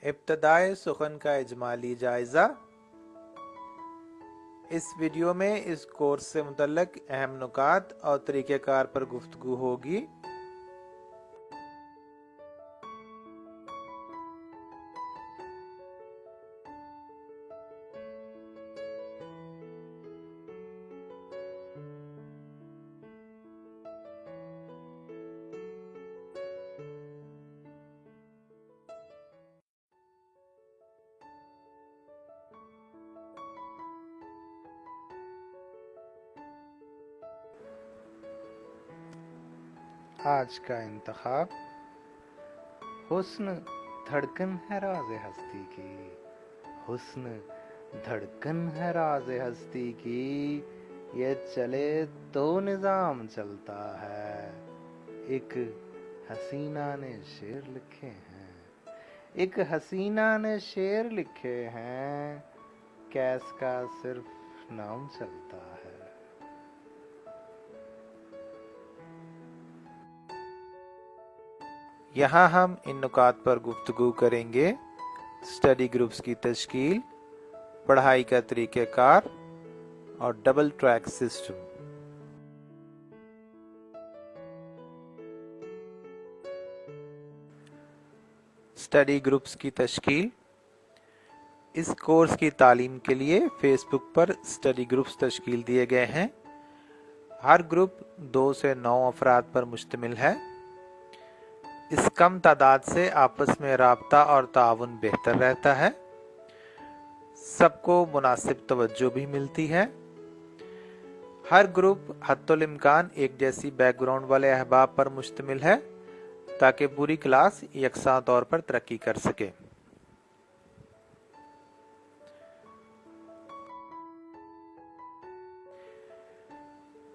इब्तदाए सुखन का इजमाली जायजा। इस वीडियो में इस कोर्स से मुतल्लक अहम नुकात और तरीक़ेकार पर गुफ्तगू होगी। आज का इंतखाब, हुस्न धड़कन है राज़े हस्ती की, हुस्न धड़कन है राज़े हस्ती की, ये चले तो निज़ाम चलता है। एक हसीना ने शेर लिखे हैं, एक हसीना ने शेर लिखे हैं, कैस का सिर्फ नाम चलता है। यहाँ हम इन नुकात पर गुफ्तगू करेंगे। स्टडी ग्रुप्स की तश्कील, पढ़ाई का तरीक़ेकार और double track system. Study groups की तश्कील। इस कोर्स की तालीम के लिए फेसबुक पर स्टडी ग्रुप्स तश्कील दिए गए हैं। हर ग्रुप 2 से 9 अफराद पर मुश्तमिल है। इस कम तादाद से आपस में राब्ता और ताउन बेहतर रहता है। सबको मुनासिब तवज्जो भी मिलती है। हर ग्रुप हत्तुल इम्कान एक जैसी बैकग्राउंड वाले अहबाब पर मुश्तमिल है ताकि पूरी क्लास यकसा तौर पर तरक्की कर सके।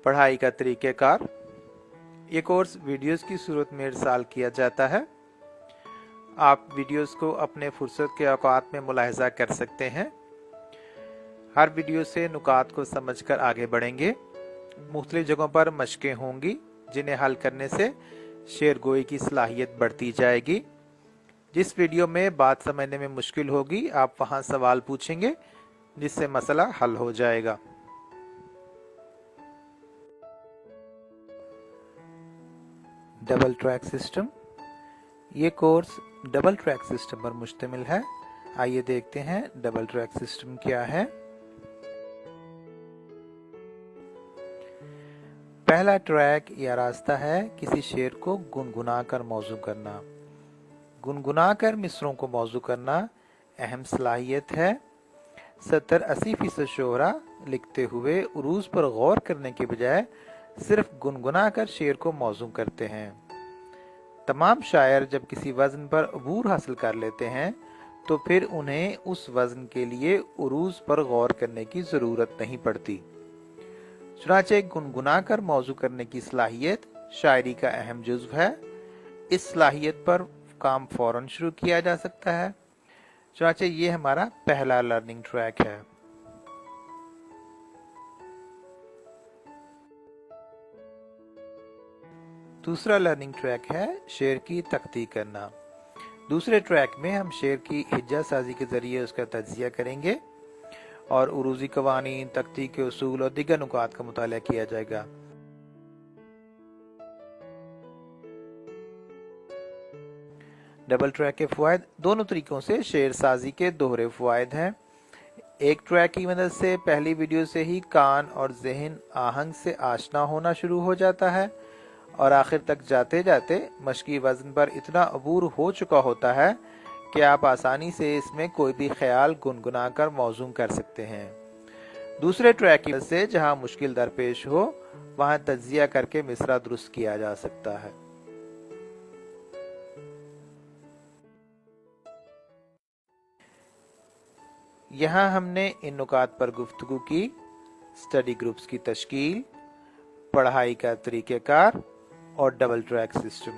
पढ़ाई का तरीक़ेकार। ये कोर्स वीडियोस की सूरत में इरसाल किया जाता है। आप वीडियोस को अपने फुर्सत के औकात में मुलाहिजा कर सकते हैं। हर वीडियो से नुकात को समझकर आगे बढ़ेंगे। मुख्तलिफ जगहों पर मशकें होंगी जिन्हें हल करने से शेर गोई की सलाहियत बढ़ती जाएगी। जिस वीडियो में बात समझने में मुश्किल होगी, आप वहां सवाल पूछेंगे जिससे मसला हल हो जाएगा। Double track system. ये कोर्स डबल ट्रैक सिस्टम पर मुश्तमिल है। आइए देखते हैं डबल ट्रैक सिस्टम क्या है। पहला ट्रैक या रास्ता है किसी शेर को गुनगुना कर मौजू करना। गुनगुना कर मिसरों को मौजू करना अहम सलाहियत है। 70-80% शोहरा लिखते हुए उरूज पर गौर करने के बजाय सिर्फ गुनगुना कर शेर को मौजू करते हैं। तमाम शायर जब किसी वज़न पर अबूर हासिल कर लेते हैं तो फिर उन्हें उस वज़न के लिए उरूज पर गौर करने की ज़रूरत नहीं पड़ती। चुनांचे गुनगुना कर मौजू करने की सलाहियत शायरी का अहम जुज़्व है। इस सलाहियत पर काम फौरन शुरू किया जा सकता है। चुनांचे ये हमारा पहला लर्निंग ट्रैक है। दूसरा लर्निंग ट्रैक है शेर की तख्ती करना। दूसरे ट्रैक में हम शेर की हिज्जा साजी के जरिए उसका तज्जिया करेंगे और उरूजी कवानीन, तख्ती के उसूल और दिगर नुकात का मुताला किया जाएगा। डबल ट्रैक के फवायद। दोनों तरीकों से शेर साजी के दोहरे फवायद हैं। एक ट्रैक की मदद से पहली वीडियो से ही कान और जहन आहंग से आशना होना शुरू हो जाता है और आखिर तक जाते जाते मशकी वज़न पर इतना अबूर हो चुका होता है कि आप आसानी से इसमें कोई भी ख्याल गुनगुना कर मौजूम कर सकते हैं। दूसरे ट्रैक की वजह से जहां मुश्किल दरपेश हो वहां तज्जिया करके मिसरा दुरुस्त किया जा सकता है। यहाँ हमने इन नुकात पर गुफ्तगू की। स्टडी ग्रुप्स की तश्कील, पढ़ाई का तरीक़ेकार और डबल ट्रैक सिस्टम।